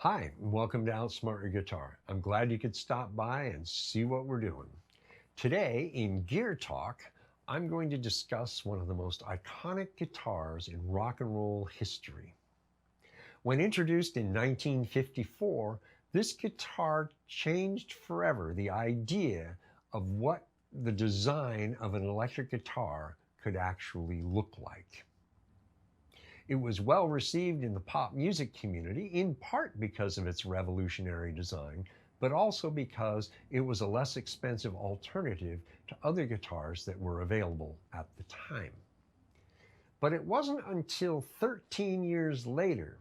Hi, and welcome to Outsmart Your Guitar. I'm glad you could stop by and see what we're doing. Today in Gear Talk, I'm going to discuss one of the most iconic guitars in rock and roll history. When introduced in 1954, this guitar changed forever the idea of what the design of an electric guitar could actually look like. It was well received in the pop music community, in part because of its revolutionary design, but also because it was a less expensive alternative to other guitars that were available at the time. But it wasn't until 13 years later,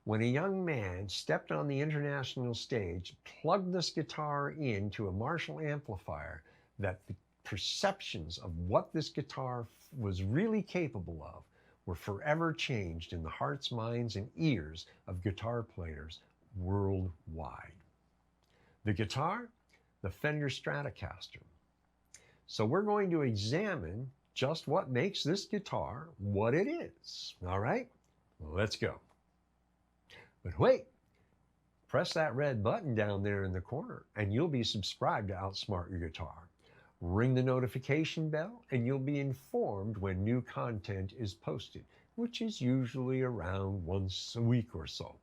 when a young man stepped on the international stage, plugged this guitar into a Marshall amplifier, that the perceptions of what this guitar was really capable of were forever changed in the hearts, minds, and ears of guitar players worldwide. The guitar, the Fender Stratocaster. So we're going to examine just what makes this guitar what it is. All right, let's go. But wait, press that red button down there in the corner and you'll be subscribed to Outsmart Your Guitar. Ring the notification bell and you'll be informed when new content is posted, which is usually around once a week or so.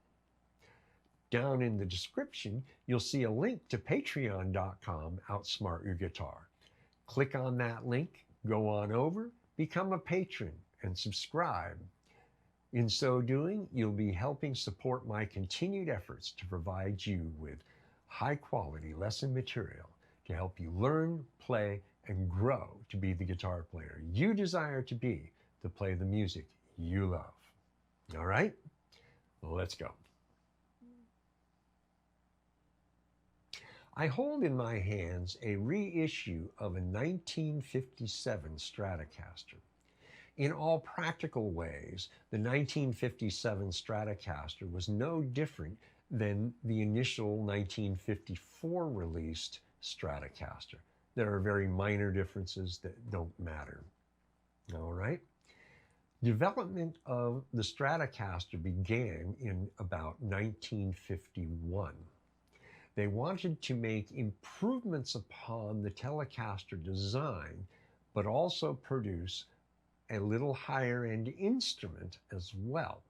Down in the description, you'll see a link to patreon.com Outsmart Your Guitar. Click on that link, go on over, become a patron, and subscribe. In so doing, you'll be helping support my continued efforts to provide you with high-quality lesson material to help you learn, play, and grow to be the guitar player you desire to be, to play the music you love. All right, let's go. I hold in my hands a reissue of a 1957 Stratocaster. In all practical ways, the 1957 Stratocaster was no different than the initial 1954 released Stratocaster. There are very minor differences that don't matter. All right. Development of the Stratocaster began in about 1951. They wanted to make improvements upon the Telecaster design, but also produce a little higher end instrument as well.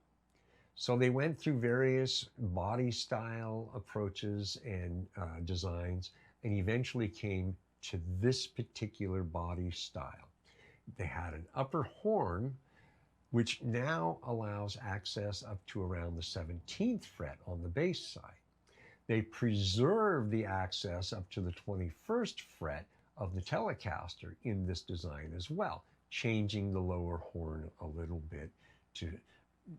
So they went through various body style approaches and designs, and eventually came to this particular body style. They had an upper horn, which now allows access up to around the 17th fret on the bass side. They preserved the access up to the 21st fret of the Telecaster in this design as well, changing the lower horn a little bit to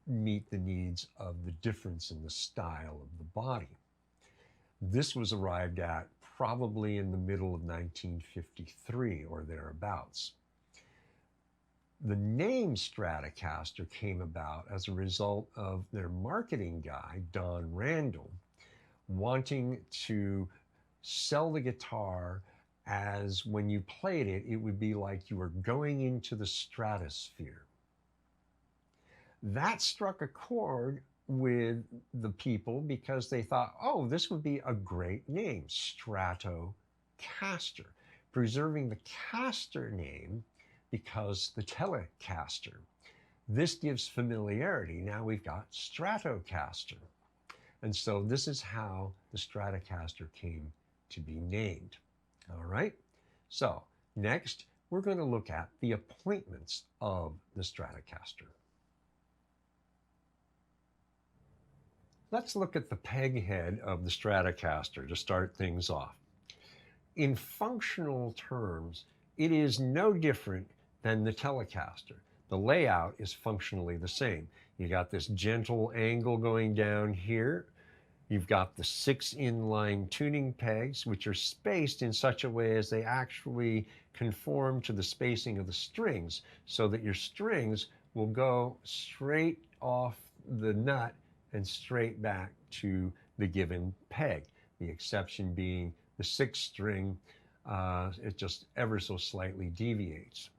meet the needs of the difference in the style of the body. This was arrived at probably in the middle of 1953 or thereabouts. The name Stratocaster came about as a result of their marketing guy, Don Randall, wanting to sell the guitar as when you played it, it would be like you were going into the stratosphere. That struck a chord with the people because they thought, oh, this would be a great name, Stratocaster, preserving the caster name because the Telecaster. This gives familiarity. Now we've got Stratocaster. And so this is how the Stratocaster came to be named. All right, so next we're going to look at the appointments of the Stratocaster. Let's look at the peg head of the Stratocaster to start things off. In functional terms, it is no different than the Telecaster. The layout is functionally the same. You got this gentle angle going down here. You've got the 6 inline tuning pegs, which are spaced in such a way as they actually conform to the spacing of the strings, so that your strings will go straight off the nut and straight back to the given peg. The exception being the 6th string, it just ever so slightly deviates.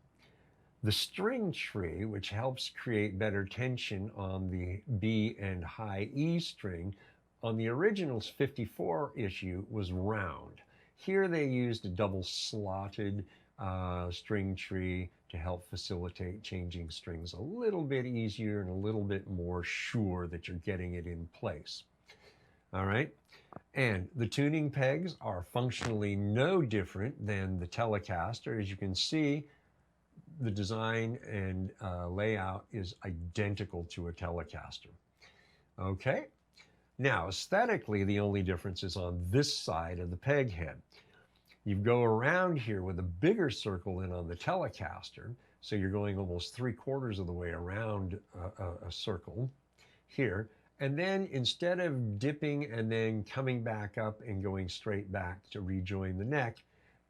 The string tree, which helps create better tension on the B and high E string, on the original 54 issue was round. Here they used a double slotted string tree to help facilitate changing strings a little bit easier and a little bit more sure that you're getting it in place. All right. And the tuning pegs are functionally no different than the Telecaster. As you can see, the design and layout is identical to a Telecaster. Okay. Now, aesthetically, the only difference is on this side of the peg head. You go around here with a bigger circle than on the Telecaster, so you're going almost 3/4 of the way around a circle here. And then instead of dipping and then coming back up and going straight back to rejoin the neck,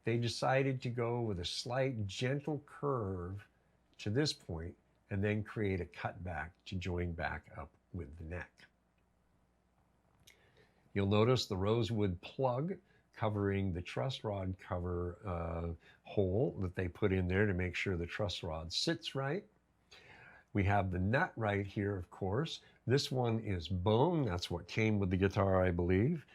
they decided to go with a slight gentle curve to this point and then create a cutback to join back up with the neck. You'll notice the rosewood plug covering the truss rod cover hole that they put in there to make sure the truss rod sits right. We have the nut right here, of course. This one is bone. That's what came with the guitar, I believe.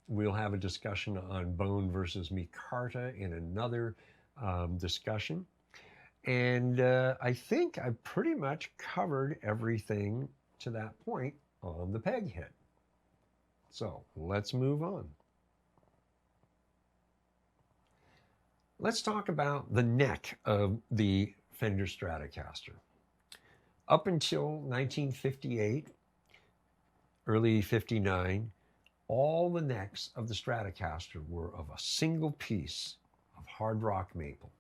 We'll have a discussion on bone versus micarta in another discussion. And I think I've pretty much covered everything to that point on the peg head. So let's move on. Let's talk about the neck of the Fender Stratocaster. Up until 1958, early 59, all the necks of the Stratocaster were of a single piece of hard rock maple.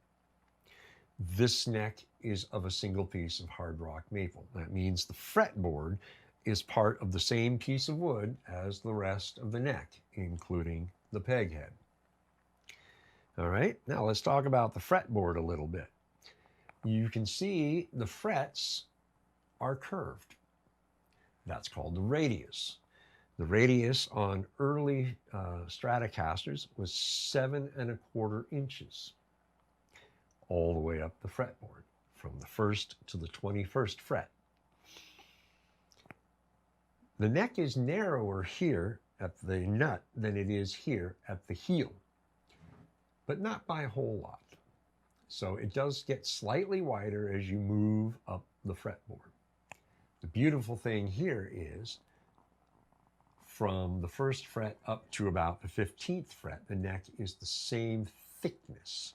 This neck is of a single piece of hard rock maple. That means the fretboard is part of the same piece of wood as the rest of the neck, including the peg head. All right, now let's talk about the fretboard a little bit. You can see the frets are curved. That's called the radius. The radius on early Stratocasters was 7¼ inches all the way up the fretboard from the 1st to the 21st fret. The neck is narrower here at the nut than it is here at the heel, but not by a whole lot. So it does get slightly wider as you move up the fretboard. The beautiful thing here is from the 1st fret up to about the 15th fret, the neck is the same thickness.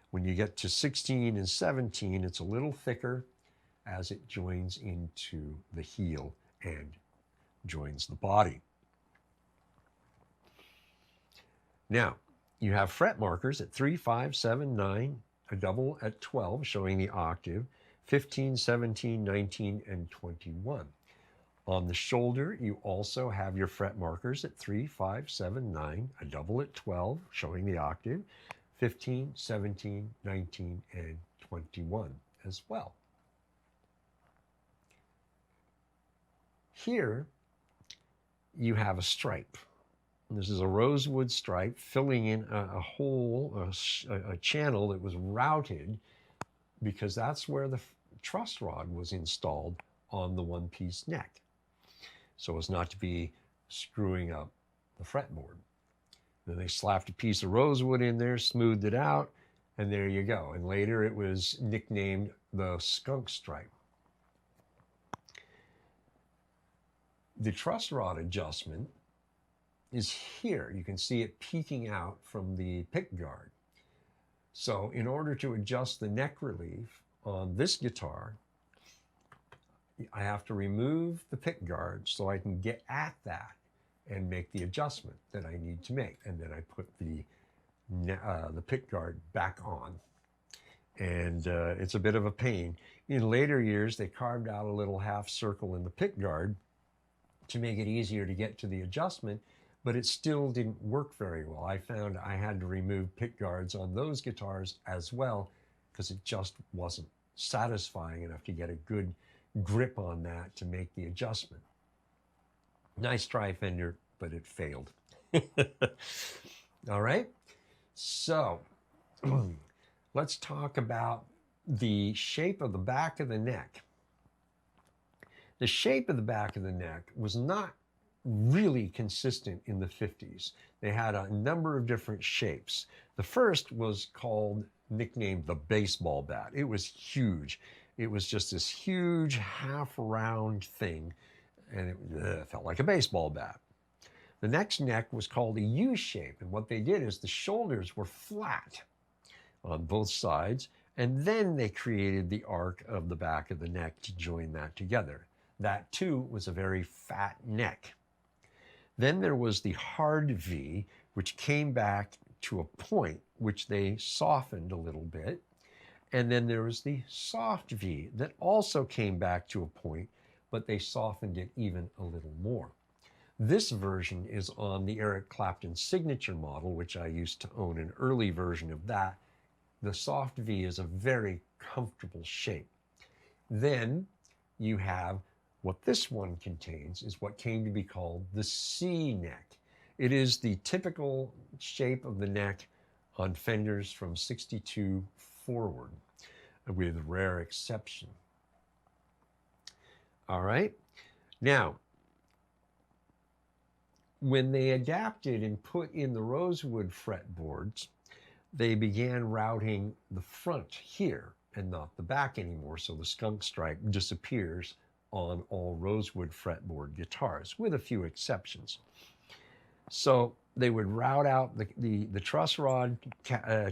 When you get to 16 and 17, it's a little thicker as it joins into the heel and joins the body. Now, you have fret markers at 3, 5, 7, 9, a double at 12 showing the octave, 15, 17, 19, and 21. On the shoulder, you also have your fret markers at 3, 5, 7, 9, a double at 12 showing the octave, 15, 17, 19, and 21 as well. Here, you have a stripe. This is a rosewood stripe filling in a hole, a channel that was routed because that's where the truss rod was installed on the one-piece neck, so as not to be screwing up the fretboard. Then they slapped a piece of rosewood in there, smoothed it out, and there you go. And later it was nicknamed the skunk stripe. The truss rod adjustment is here. You can see it peeking out from the pick guard. So in order to adjust the neck relief on this guitar, I have to remove the pick guard so I can get at that and make the adjustment that I need to make. And then I put the pick guard back on. And it's a bit of a pain. In later years, they carved out a little half circle in the pick guard to make it easier to get to the adjustment, but it still didn't work very well. I found I had to remove pick guards on those guitars as well because it just wasn't satisfying enough to get a good grip on that to make the adjustment. Nice try, Fender, but it failed. All right, so let's talk about the shape of the back of the neck. The shape of the back of the neck was not really consistent in the 50s. They had a number of different shapes. The first was nicknamed the baseball bat. It was huge. It was just this huge half-round thing, and it felt like a baseball bat. The next neck was called a U shape, and what they did is the shoulders were flat on both sides, and then they created the arc of the back of the neck to join that together. That too was a very fat neck. Then there was the hard V, which came back to a point, which they softened a little bit. And then there was the soft V that also came back to a point, but they softened it even a little more. This version is on the Eric Clapton signature model, which I used to own an early version of that. The soft V is a very comfortable shape. Then you have what this one contains is what came to be called the C neck. It is the typical shape of the neck on Fenders from 62 forward, with rare exception. All right. Now, when they adapted and put in the rosewood fretboards, they began routing the front here and not the back anymore, so the skunk stripe disappears on all rosewood fretboard guitars, with a few exceptions. So they would route out the truss rod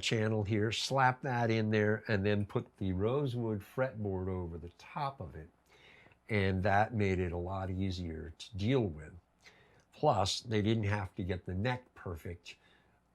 channel here, slap that in there, and then put the rosewood fretboard over the top of it. And that made it a lot easier to deal with. Plus, they didn't have to get the neck perfect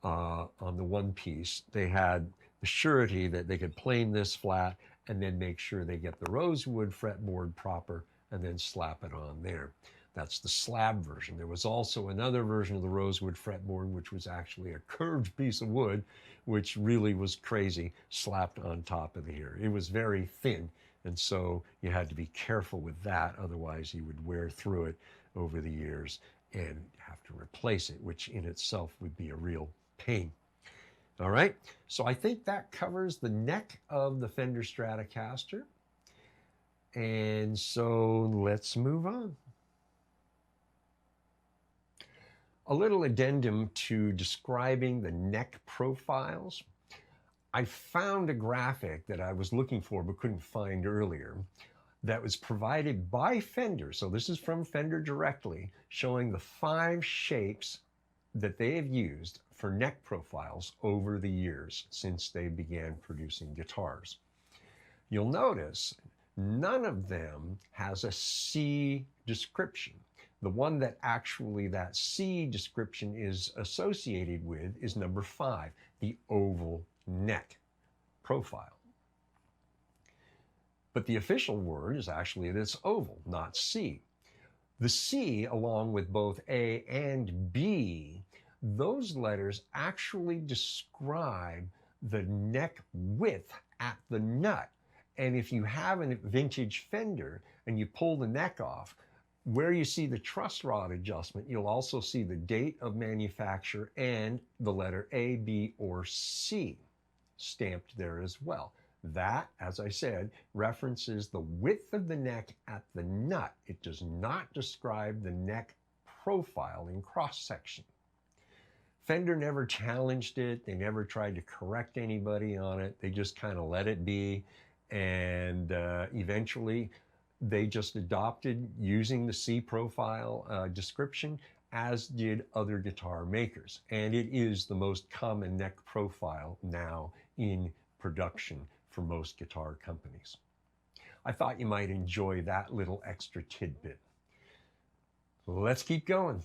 on the one piece. They had the surety that they could plane this flat and then make sure they get the rosewood fretboard proper and then slap it on there. That's the slab version. There was also another version of the rosewood fretboard, which was actually a curved piece of wood, which really was crazy, slapped on top of here. It was very thin, and so you had to be careful with that, otherwise you would wear through it over the years and have to replace it, which in itself would be a real pain. All right, so I think that covers the neck of the Fender Stratocaster. And so let's move on. A little addendum to describing the neck profiles. I found a graphic that I was looking for but couldn't find earlier that was provided by Fender. So this is from Fender directly, showing the 5 shapes that they have used for neck profiles over the years since they began producing guitars. You'll notice none of them has a C description. The one that actually that C description is associated with is number 5, the oval neck profile. But the official word is actually that it's oval, not C. The C, along with both A and B, those letters actually describe the neck width at the nut. And if you have a vintage Fender and you pull the neck off, where you see the truss rod adjustment, you'll also see the date of manufacture and the letter A, B, or C stamped there as well. That, as I said, references the width of the neck at the nut. It does not describe the neck profile in cross-section. Fender never challenged it. They never tried to correct anybody on it. They just kind of let it be. And eventually they just adopted using the C profile description, as did other guitar makers. And it is the most common neck profile now in production for most guitar companies. I thought you might enjoy that little extra tidbit. Let's keep going.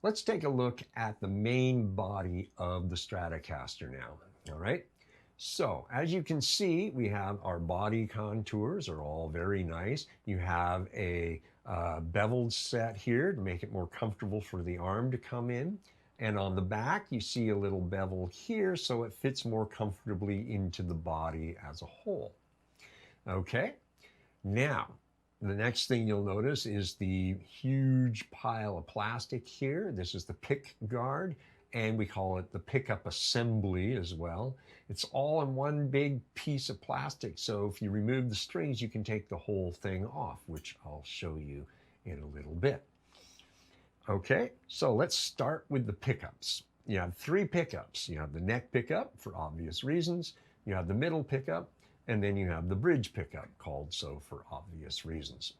Let's take a look at the main body of the Stratocaster now. All right. So as you can see, we have our body contours are all very nice. You have a beveled set here to make it more comfortable for the arm to come in. And on the back, you see a little bevel here, so it fits more comfortably into the body as a whole. Okay. Now, the next thing you'll notice is the huge pile of plastic here. This is the pick guard. and we call it the pickup assembly as well. It's all in one big piece of plastic, so if you remove the strings, you can take the whole thing off, which I'll show you in a little bit. Okay, so let's start with the pickups. You have three pickups. You have the neck pickup, for obvious reasons. You have the middle pickup, and then you have the bridge pickup, called so for obvious reasons.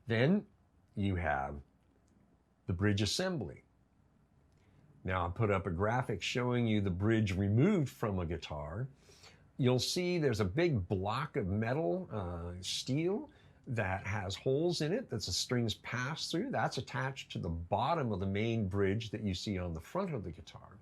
Then you have the bridge assembly. Now I put up a graphic showing you the bridge removed from a guitar. You'll see there's a big block of metal, steel, that has holes in it that the strings pass through. That's attached to the bottom of the main bridge that you see on the front of the guitar.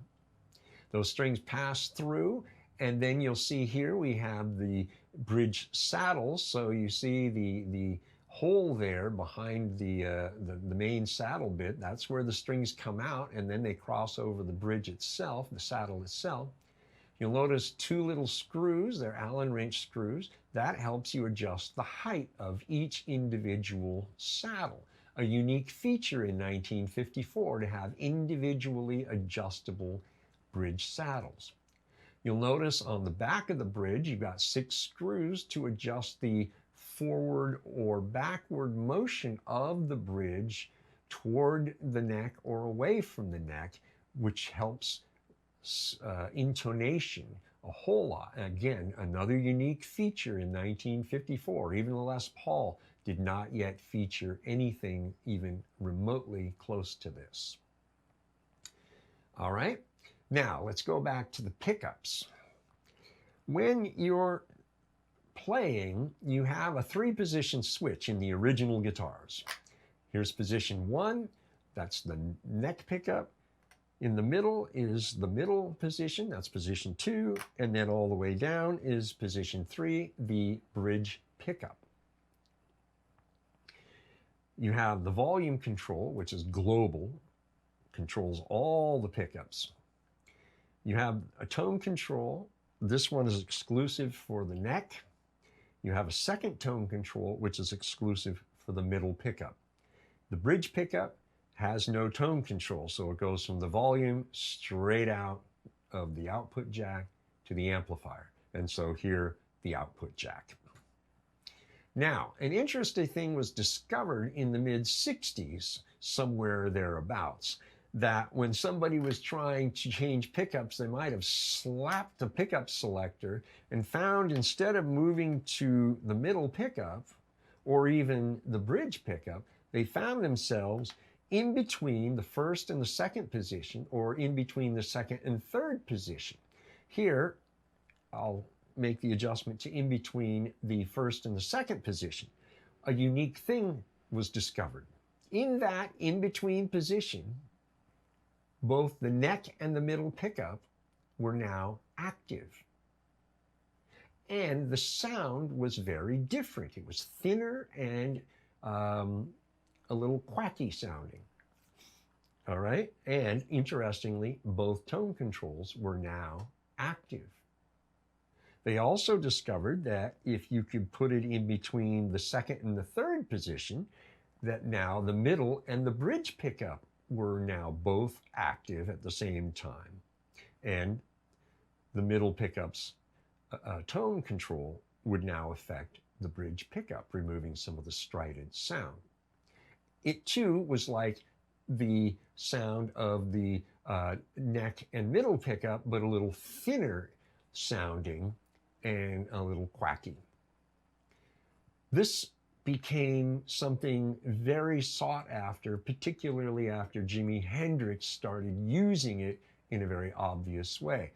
Those strings pass through, and then you'll see here we have the bridge saddle. So you see the hole there behind the main saddle bit. That's where the strings come out, and then they cross over the bridge itself, the saddle itself. You'll notice two little screws, they're Allen wrench screws. That helps you adjust the height of each individual saddle. A unique feature in 1954 to have individually adjustable bridge saddles. You'll notice on the back of the bridge, you've got 6 screws to adjust the forward or backward motion of the bridge toward the neck or away from the neck, which helps intonation a whole lot. Again, another unique feature in 1954. Even the Les Paul did not yet feature anything even remotely close to this. All right, now let's go back to the pickups. When you're playing, you have a 3-position switch in the original guitars. Here's position 1, that's the neck pickup. In the middle is the middle position, that's position 2, and then all the way down is position 3, the bridge pickup. You have the volume control, which is global, controls all the pickups. You have a tone control. This one is exclusive for the neck. You have a second tone control, which is exclusive for the middle pickup. The bridge pickup has no tone control, so it goes from the volume straight out of the output jack to the amplifier. And so here, the output jack. Now, an interesting thing was discovered in the mid-60s, somewhere thereabouts, that when somebody was trying to change pickups, they might have slapped the pickup selector and found instead of moving to the middle pickup or even the bridge pickup, they found themselves in between the first and the second position, or in between the second and third position. Here, I'll make the adjustment to in between the first and the second position. A unique thing was discovered. In that in-between position, both the neck and the middle pickup were now active. And the sound was very different. It was thinner and a little quacky sounding. All right, and interestingly, both tone controls were now active. They also discovered that if you could put it in between the second and the third position, that now the middle and the bridge pickup were now both active at the same time. And the middle pickup's tone control would now affect the bridge pickup, removing some of the strident sound. It too was like the sound of the neck and middle pickup, but a little thinner sounding and a little quacky. This became something very sought after, particularly after Jimi Hendrix started using it in a very obvious way.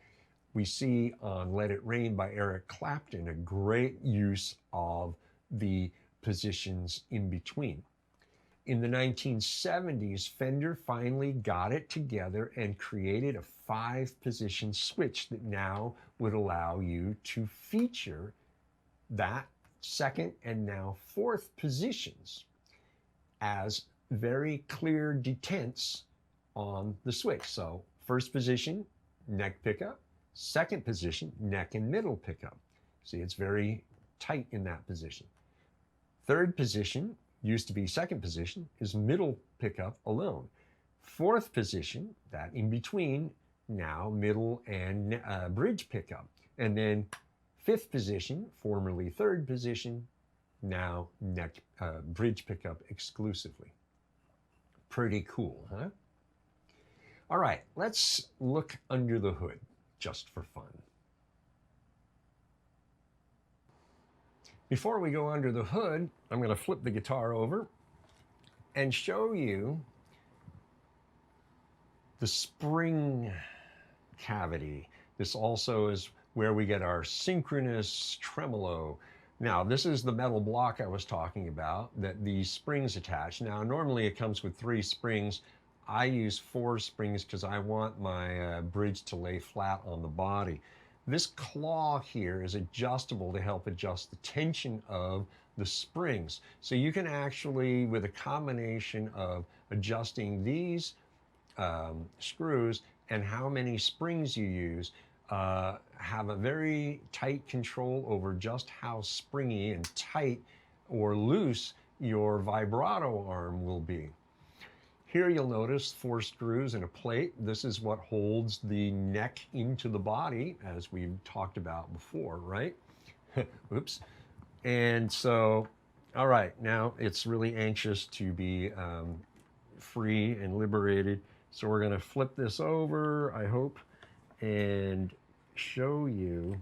We see on Let It Rain by Eric Clapton a great use of the positions in between. In the 1970s, Fender finally got it together and created a 5-position switch that now would allow you to feature that second and now fourth positions as very clear detents on the switch. So first position, neck pickup. Second position, neck and middle pickup. See, it's very tight in that position. Third position, used to be second position, is middle pickup alone. Fourth position, that in between, now middle and bridge pickup. And then fifth position, formerly third position, now neck bridge pickup exclusively. Pretty cool, huh? All right, let's look under the hood just for fun. Before we go under the hood, I'm going to flip the guitar over and show you the spring cavity. This also is where we get our Synchronized Tremolo. Now, this is the metal block I was talking about that these springs attach. Now, normally it comes with 3 springs. I use 4 springs because I want my bridge to lay flat on the body. This claw here is adjustable to help adjust the tension of the springs. So you can actually, with a combination of adjusting these screws and how many springs you use, have a very tight control over just how springy and tight or loose your vibrato arm will be. Here you'll notice 4 screws and a plate. This is what holds the neck into the body, as we've talked about before, right? Oops. And so, all right, now it's really anxious to be free and liberated. So we're gonna flip this over, I hope, and show you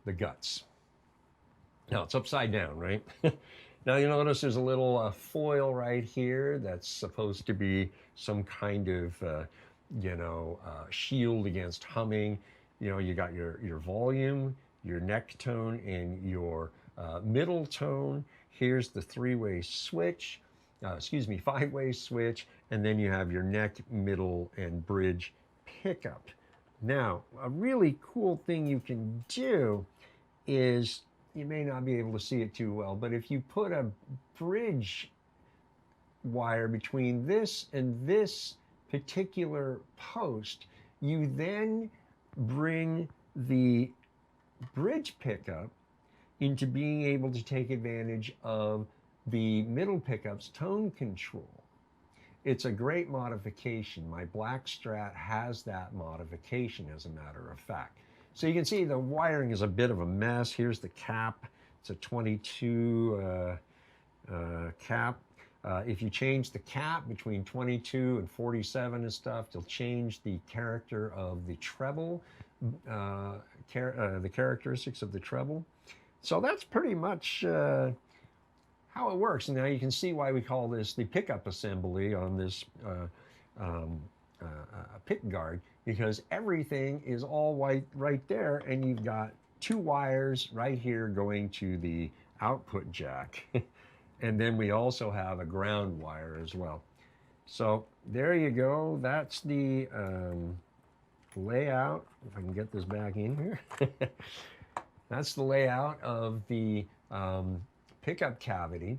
the guts. Now it's upside down, right? Now you notice there's a little foil right here that's supposed to be some kind of, shield against humming. You know, you got your volume, your neck tone, and your middle tone. Here's the 3-way switch, 5-way switch, and then you have your neck, middle, and bridge pickup. Now, a really cool thing you can do is, you may not be able to see it too well, but if you put a bridge wire between this and this particular post, you then bring the bridge pickup into being able to take advantage of the middle pickup's tone control. It's a great modification. My black Strat has that modification, as a matter of fact. So you can see the wiring is a bit of a mess. Here's the cap. It's a 22 cap. If you change the cap between 22 and 47 and stuff, you'll change the character of the treble, the characteristics of the treble. So that's pretty much how it works. And now you can see why we call this the pickup assembly on this pick guard, because everything is all white right there, and you've got 2 wires right here going to the output jack. And then we also have a ground wire as well. So there you go. That's the layout. If I can get this back in here. That's the layout of the pickup cavity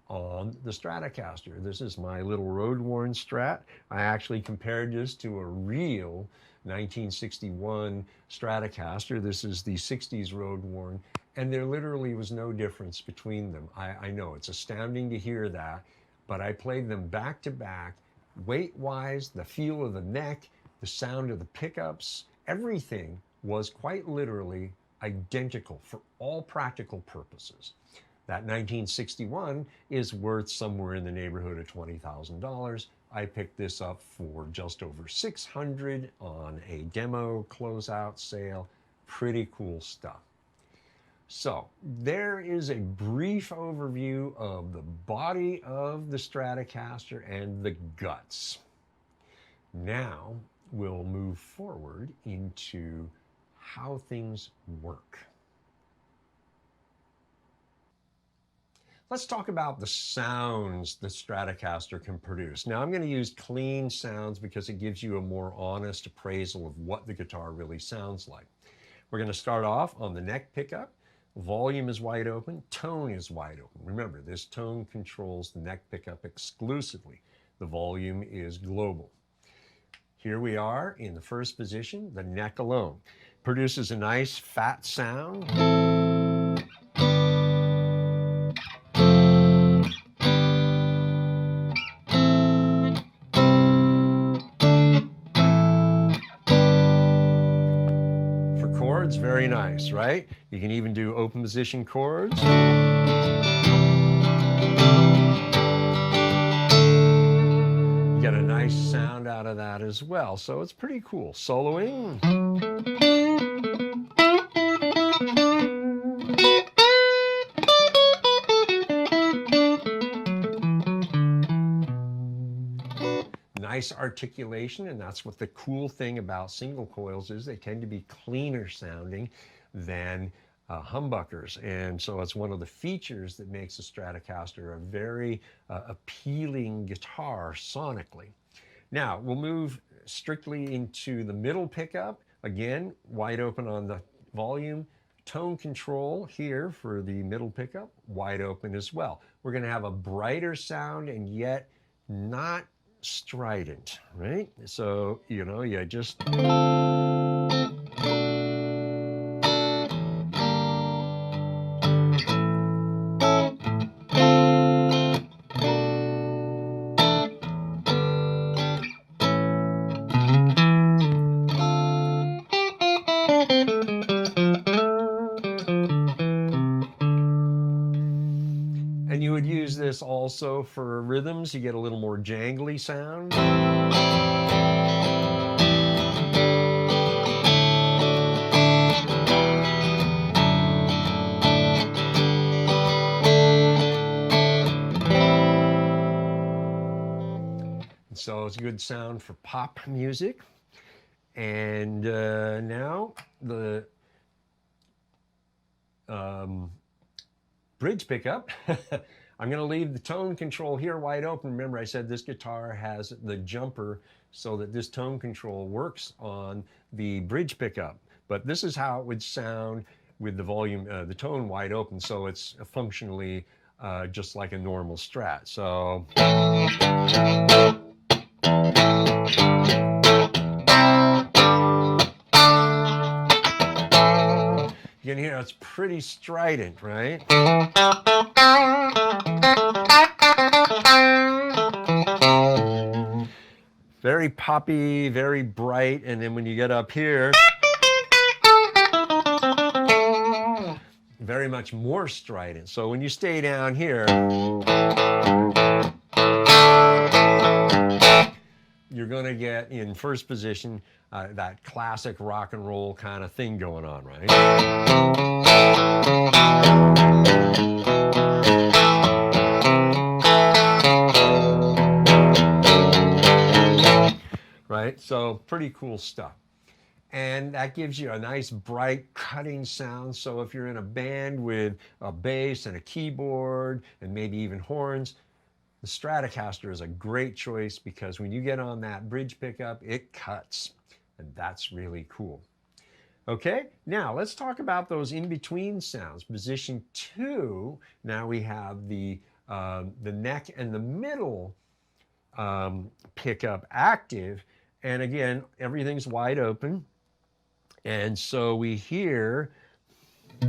on the Stratocaster. This is my little road-worn Strat. I actually compared this to a real 1961 Stratocaster. This is the 60s road-worn, and there literally was no difference between them. I know it's astounding to hear that, but I played them back to back. Weight-wise, the feel of the neck, the sound of the pickups, everything was quite literally identical for all practical purposes. That 1961 is worth somewhere in the neighborhood of $20,000. I picked this up for just over $600 on a demo closeout sale. Pretty cool stuff. So there is a brief overview of the body of the Stratocaster and the guts. Now we'll move forward into how things work. Let's talk about the sounds the Stratocaster can produce. Now I'm going to use clean sounds because it gives you a more honest appraisal of what the guitar really sounds like. We're going to start off on the neck pickup. Volume is wide open, tone is wide open. Remember, this tone controls the neck pickup exclusively. The volume is global. Here we are in the first position. The neck alone produces a nice fat sound. chords, very nice, right? You can even do open position chords. You get a nice sound out of that as well, so it's pretty cool. Soloing. Nice articulation, and that's what the cool thing about single coils is. They tend to be cleaner sounding than humbuckers, and so it's one of the features that makes the Stratocaster a very appealing guitar sonically. Now we'll move strictly into the middle pickup. Again, wide open on the volume. Tone control here for the middle pickup, wide open as well. We're going to have a brighter sound and yet not strident, right? So, you know, you just... And you would use this also for rhythms. You get a little more jangly sound. So it's a good sound for pop music. And now the bridge pickup. I'm going to leave the tone control here wide open. Remember, I said this guitar has the jumper so that this tone control works on the bridge pickup. But this is how it would sound with the volume, the tone wide open. So it's functionally just like a normal Strat. So... You can hear it's pretty strident, right? Very poppy, very bright, and then when you get up here, very much more strident. So when you stay down here, you're going to get in first position that classic rock and roll kind of thing going on, right? Right? So pretty cool stuff. And that gives you a nice, bright, cutting sound. So if you're in a band with a bass and a keyboard and maybe even horns, the Stratocaster is a great choice because when you get on that bridge pickup, it cuts. And that's really cool. Okay, now let's talk about those in-between sounds. Position 2, now we have the neck and the middle pickup active. And again, everything's wide open. And so we hear a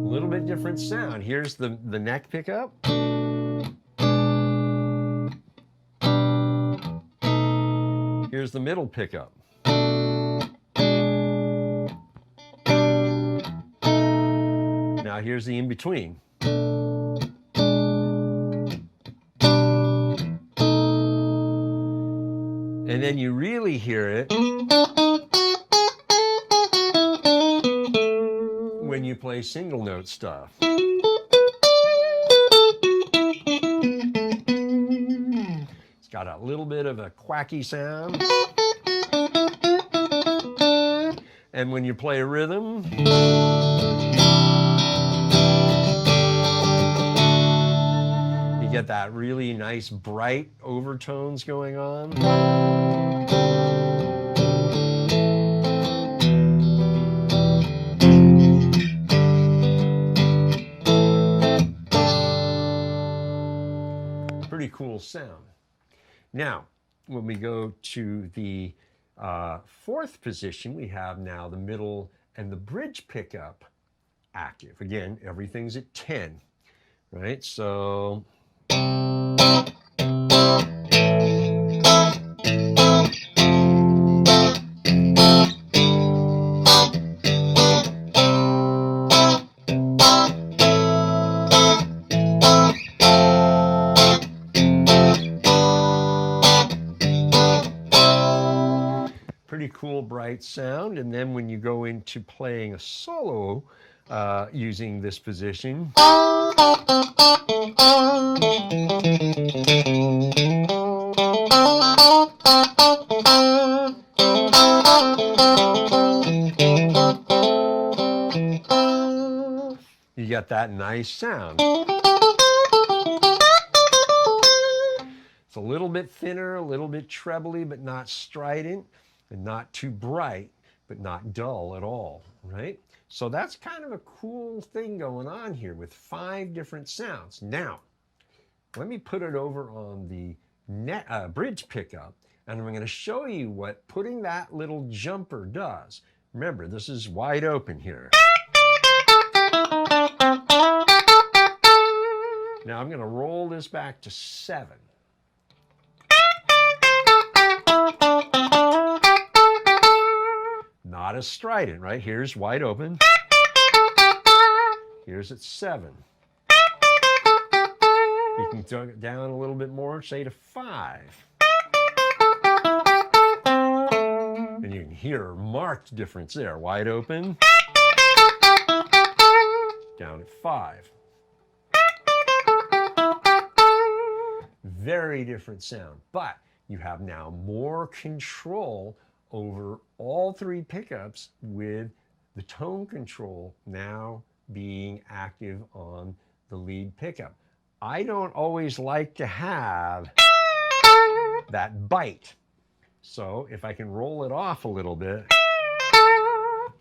little bit different sound. Here's the neck pickup. Here's the middle pickup. Now here's the in-between. And then you really hear it when you play single note stuff. It's got a little bit of a quacky sound. And when you play a rhythm, you get that really nice bright overtones going on. Pretty cool sound. Now, when we go to the fourth position, we have now the middle and the bridge pickup active. Again, everything's at 10, right? So Pretty cool, bright sound. And then when you go into playing a solo using this position, you get that nice sound. It's a little bit thinner, a little bit trebly, but not strident, and not too bright, but not dull at all, right? So that's kind of a cool thing going on here with 5 different sounds. Now, let me put it over on the bridge pickup, and I'm going to show you what putting that little jumper does. Remember, this is wide open here. Now I'm going to roll this back to 7. Not as strident, right? Here's wide open. Here's at 7. You can tug it down a little bit more, say to 5. And you can hear a marked difference there. Wide open. Down at 5. Very different sound, but you have now more control over all 3 pickups with the tone control now being active on the lead pickup. I don't always like to have that bite. So if I can roll it off a little bit,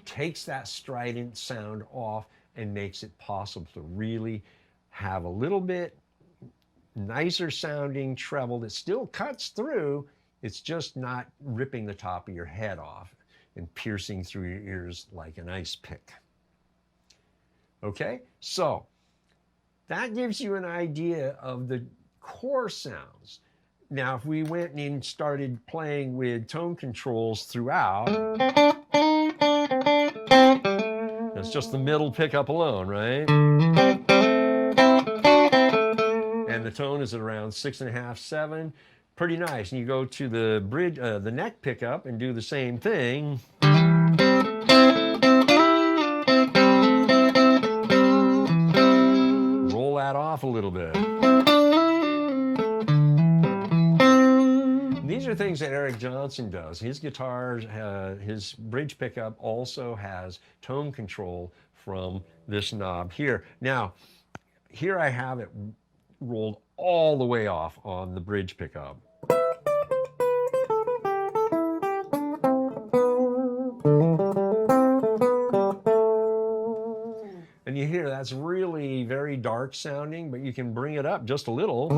takes that strident sound off and makes it possible to really have a little bit nicer sounding treble that still cuts through. It's just not ripping the top of your head off and piercing through your ears like an ice pick. Okay, so that gives you an idea of the core sounds. Now, if we went and started playing with tone controls throughout, that's just the middle pickup alone, right? And the tone is at around 6.5, 7. Pretty nice. And you go to the bridge, the neck pickup, and do the same thing. Roll that off a little bit. These are things that Eric Johnson does. His guitars, his bridge pickup also has tone control from this knob here. Now, here I have it rolled all the way off on the bridge pickup. And you hear that's really very dark sounding, but you can bring it up just a little.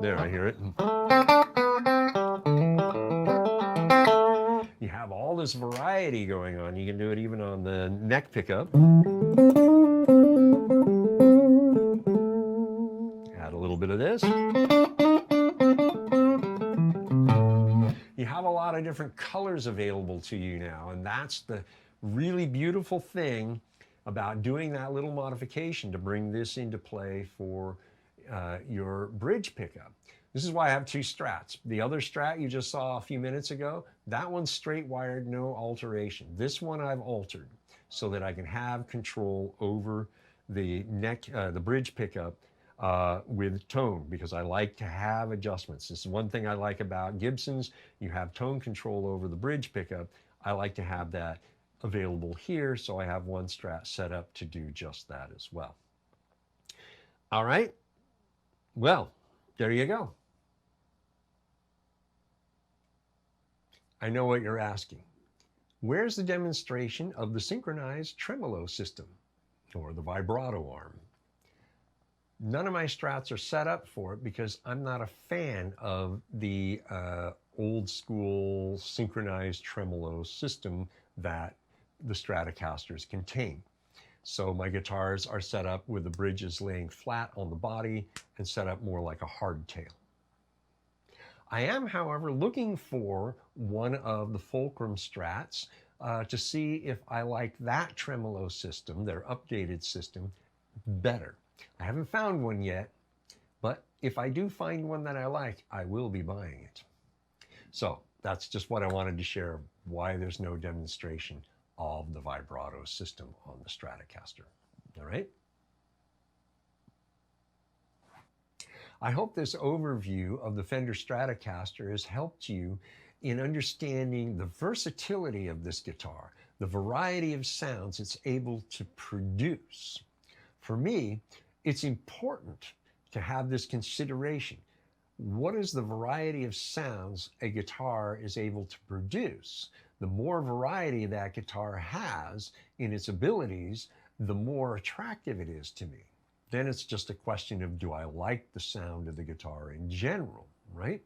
There, I hear it. You have all this variety going on. You can do it even on the neck pickup. Add a little bit of this. You have a lot of different colors available to you now, and that's the really beautiful thing about doing that little modification to bring this into play for your bridge pickup. This is why I have 2 Strats. The other Strat you just saw a few minutes ago, that one's straight wired, no alteration. This one I've altered so that I can have control over the neck, the bridge pickup with tone, because I like to have adjustments. This is one thing I like about Gibsons. You have tone control over the bridge pickup. I like to have that available here, so I have one Strat set up to do just that as well. All right, well, there you go. I know what you're asking. Where's the demonstration of the synchronized tremolo system or the vibrato arm? None of my Strats are set up for it because I'm not a fan of the old school synchronized tremolo system that the Stratocasters contain. So my guitars are set up with the bridges laying flat on the body and set up more like a hardtail. I am, however, looking for one of the Fulcrum Strats to see if I like that tremolo system, their updated system, better. I haven't found one yet, but if I do find one that I like, I will be buying it. So that's just what I wanted to share, why there's no demonstration of the vibrato system on the Stratocaster. All right? I hope this overview of the Fender Stratocaster has helped you in understanding the versatility of this guitar, the variety of sounds it's able to produce. For me, it's important to have this consideration. What is the variety of sounds a guitar is able to produce? The more variety that guitar has in its abilities, the more attractive it is to me. Then it's just a question of, do I like the sound of the guitar in general, right?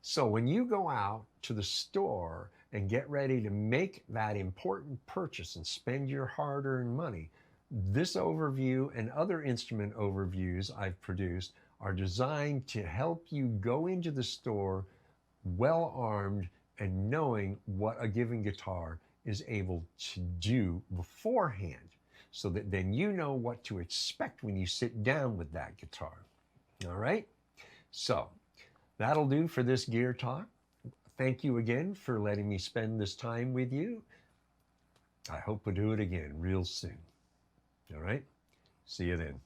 So when you go out to the store and get ready to make that important purchase and spend your hard-earned money, this overview and other instrument overviews I've produced are designed to help you go into the store well-armed and knowing what a given guitar is able to do beforehand, so that then you know what to expect when you sit down with that guitar. All right? So that'll do for this gear talk. Thank you again for letting me spend this time with you. I hope we'll do it again real soon. All right? See you then.